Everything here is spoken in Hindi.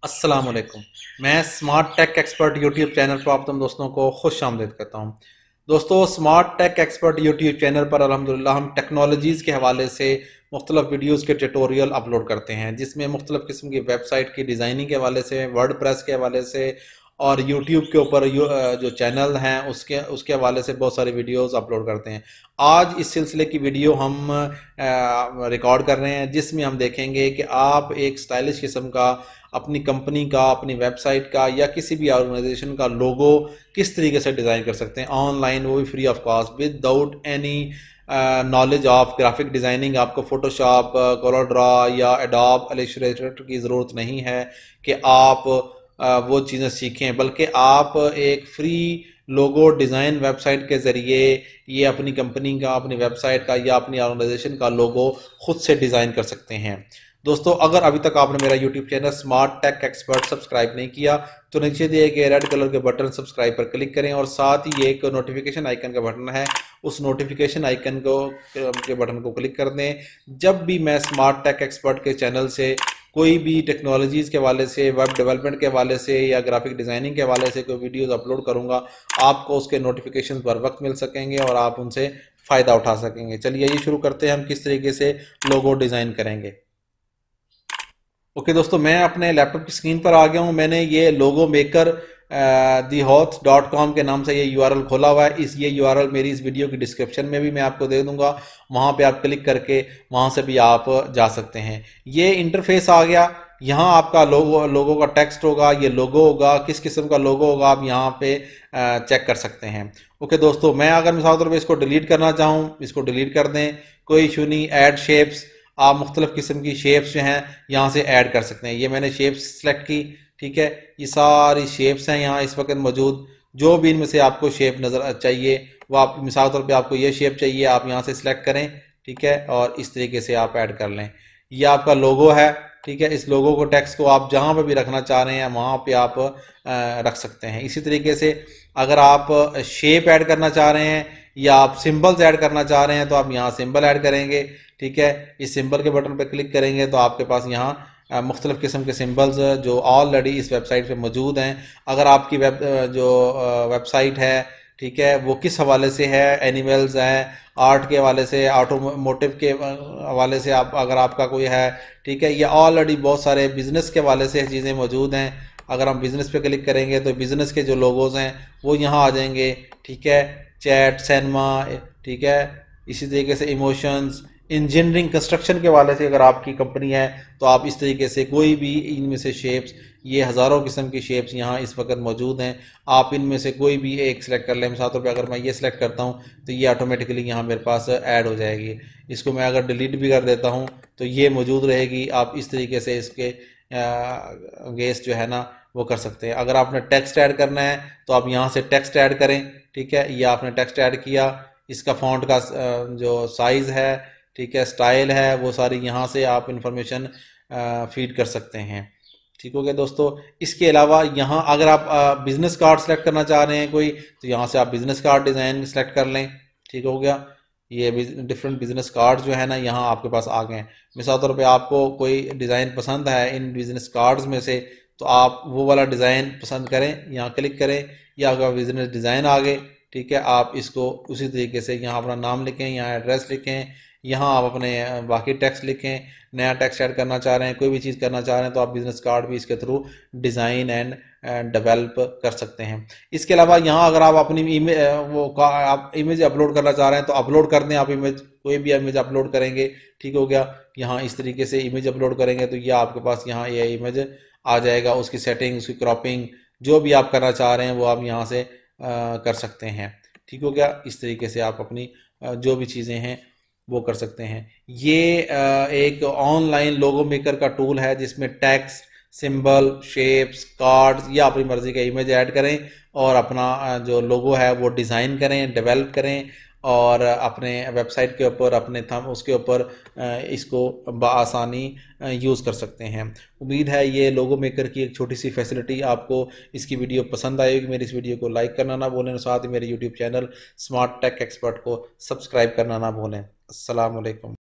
अस्सलाम वालेकुम। मैं smart tech expert YouTube channel पर आप तुम दोस्तों को खुश आमदीद करता हूँ। दोस्तों, smart tech expert YouTube channel पर अल्हम्दुलिल्लाह हम टेक्नोलॉजीज़ के हवाले से मुख्तलिफ वीडियोज़ के ट्यूटोरियल अपलोड करते हैं, जिसमें मुख्तलिफ किस्म की वेबसाइट की डिज़ाइनिंग के हवाले से, वर्डप्रेस के हवाले से और यूट्यूब के ऊपर जो चैनल हैं उसके उसके हवाले से बहुत सारी वीडियोस अपलोड करते हैं। आज इस सिलसिले की वीडियो हम रिकॉर्ड कर रहे हैं, जिसमें हम देखेंगे कि आप एक स्टाइलिश किस्म का अपनी कंपनी का, अपनी वेबसाइट का या किसी भी ऑर्गेनाइजेशन का लोगो किस तरीके से डिज़ाइन कर सकते हैं ऑनलाइन, वो भी free of cost, without any knowledge of graphic designing. आपको फोटोशॉप, कोलोड्रा या एडोब इलस्ट्रेटर की ज़रूरत नहीं है कि आप वो चीज़ें सीखें, बल्कि आप एक फ्री लोगो डिज़ाइन वेबसाइट के ज़रिए ये अपनी कंपनी का, अपनी वेबसाइट का या अपनी ऑर्गेनाइजेशन का लोगो खुद से डिज़ाइन कर सकते हैं। दोस्तों, अगर अभी तक आपने मेरा YouTube channel smart tech expert subscribe नहीं किया तो नीचे दिए गए रेड कलर के बटन सब्सक्राइब पर क्लिक करें और साथ ही एक नोटिफिकेशन आइकन का बटन है, उस नोटिफिकेशन आइकन को के बटन को क्लिक कर दें। जब भी मैं स्मार्ट टेक एक्सपर्ट के चैनल से कोई भी टेक्नोलॉजीज़ के हवाले से, वेब डेवलपमेंट के हवाले से या ग्राफिक डिज़ाइनिंग के हवाले से कोई वीडियोज़ अपलोड करूँगा, आपको उसके नोटिफिकेशन बर वक्त मिल सकेंगे और आप उनसे फ़ायदा उठा सकेंगे। चलिए ये शुरू करते हैं, हम किस तरीके से लोगो डिज़ाइन करेंगे। ओके दोस्तों, मैं अपने लैपटॉप की स्क्रीन पर आ गया हूँ। मैंने ये लोगो मेकर thehoth.com के नाम से ये यूआरएल खोला हुआ है। ये यूआरएल मेरी इस वीडियो की डिस्क्रिप्शन में भी मैं आपको दे दूंगा, वहाँ पे आप क्लिक करके वहाँ से भी आप जा सकते हैं। ये इंटरफेस आ गया। यहाँ आपका लोगो का टेक्स्ट होगा, ये लोगो होगा, किस किस्म का लोगो होगा आप यहाँ पे चेक कर सकते हैं। ओके दोस्तों, मैं अगर मिसाल तौर पर इसको डिलीट करना चाहूँ, इसको डिलीट कर दें, कोई इशू नहीं। ऐड शेप्स, आप मुख्तलिफ किस्म की शेप्स जो हैं यहाँ से ऐड कर सकते हैं। ये मैंने शेप्स सेलेक्ट की, ठीक है। ये सारी शेप्स हैं यहाँ इस वक्त मौजूद। जो भी इनमें से आपको शेप नज़र चाहिए, वो आप मिसाल तौर पे आपको ये शेप चाहिए, आप यहाँ से सिलेक्ट करें, ठीक है, और इस तरीके से आप ऐड कर लें। ये आपका लोगो है, ठीक है। इस लोगो को, टेक्स्ट को आप जहाँ पर भी रखना चाह रहे हैं वहाँ पे आप रख सकते हैं। इसी तरीके से अगर आप शेप ऐड करना चाह रहे हैं या आप सिंबल्स ऐड करना चाह रहे हैं तो आप यहाँ सिंबल ऐड करेंगे, ठीक है। इस सिंबल के बटन पर क्लिक करेंगे तो आपके पास यहाँ मुख्तलिफ किस्म के सिंबल्स जो ऑलरेडी इस वेबसाइट पे मौजूद हैं। अगर आपकी वेबसाइट है, ठीक है, वो किस हवाले से है, एनिमल्स हैं, आर्ट के हवाले से, ऑटोमोटिव के हवाले से, आप अगर आपका कोई है, ठीक है, या ऑलरेडी बहुत सारे बिजनेस के हवाले से चीज़ें मौजूद हैं। अगर हम बिज़नेस पे क्लिक करेंगे तो बिज़नेस के जो लोगोज हैं वो यहाँ आ जाएंगे, ठीक है। चैट, सिनेमा, ठीक है। इसी तरीके से इमोशंस, इंजीनियरिंग, कंस्ट्रक्शन के हवाले से अगर आपकी कंपनी है तो आप इस तरीके से कोई भी इनमें से शेप्स, ये हज़ारों किस्म की शेप्स यहाँ इस वक्त मौजूद हैं, आप इनमें से कोई भी एक सिलेक्ट कर लें। मिसाल तौर पे अगर मैं ये सिलेक्ट करता हूँ तो ये ऑटोमेटिकली यहाँ मेरे पास ऐड हो जाएगी। इसको मैं अगर डिलीट भी कर देता हूँ तो ये मौजूद रहेगी। आप इस तरीके से इसके अगेंस्ट जो है ना वो कर सकते हैं। अगर आपने टेक्स्ट ऐड करना है तो आप यहाँ से टेक्स्ट ऐड करें, ठीक है। ये आपने टेक्स्ट ऐड किया, इसका फॉन्ट का जो साइज़ है, ठीक है, स्टाइल है, वो सारी यहाँ से आप इंफॉर्मेशन फीड कर सकते हैं। ठीक हो गया दोस्तों। इसके अलावा यहाँ अगर आप बिज़नेस कार्ड सेलेक्ट करना चाह रहे हैं कोई, तो यहाँ से आप बिज़नेस कार्ड डिज़ाइन सेलेक्ट कर लें, ठीक हो गया। ये डिफरेंट बिजनेस कार्ड जो है ना यहाँ आपके पास आ गए हैं। मिसाल तौर पे आपको कोई डिज़ाइन पसंद है इन बिजनेस कार्ड्स में से, तो आप वो वाला डिज़ाइन पसंद करें, यहाँ क्लिक करें, या आपका बिजनेस डिज़ाइन आ गए, ठीक है। आप इसको उसी तरीके से यहाँ अपना नाम लिखें, यहाँ एड्रेस लिखें, यहाँ आप अपने बाकी टेक्स्ट लिखें। नया टेक्स्ट ऐड करना चाह रहे हैं, कोई भी चीज़ करना चाह रहे हैं, तो आप बिजनेस कार्ड भी इसके थ्रू डिज़ाइन एंड डेवलप कर सकते हैं। इसके अलावा यहाँ अगर आप अपनी इमेज आप इमेज अपलोड करना चाह रहे हैं तो अपलोड कर दें। आप इमेज, कोई भी इमेज अपलोड करेंगे, ठीक हो गया। यहाँ इस तरीके से इमेज अपलोड करेंगे तो ये आपके पास यहाँ ये इमेज आ जाएगा। उसकी सेटिंग, उसकी क्रॉपिंग, जो भी आप करना चाह रहे हैं वो आप यहाँ से कर सकते हैं, ठीक हो गया। इस तरीके से आप अपनी जो भी चीज़ें हैं वो कर सकते हैं। ये एक ऑनलाइन लोगो मेकर का टूल है जिसमें टेक्स्ट, सिंबल, शेप्स, कार्ड्स या अपनी मर्ज़ी का इमेज ऐड करें और अपना जो लोगो है वो डिज़ाइन करें, डेवलप करें और अपने वेबसाइट के ऊपर, अपने थंब उसके ऊपर इसको बआसानी यूज़ कर सकते हैं। उम्मीद है ये लोगो मेकर की एक छोटी सी फैसिलिटी आपको इसकी वीडियो पसंद आएगी। मेरी इस वीडियो को लाइक करना ना भूलें और साथ ही मेरे YouTube channel smart tech expert को सब्सक्राइब करना ना भूलें। अस्सलाम वालेकुम।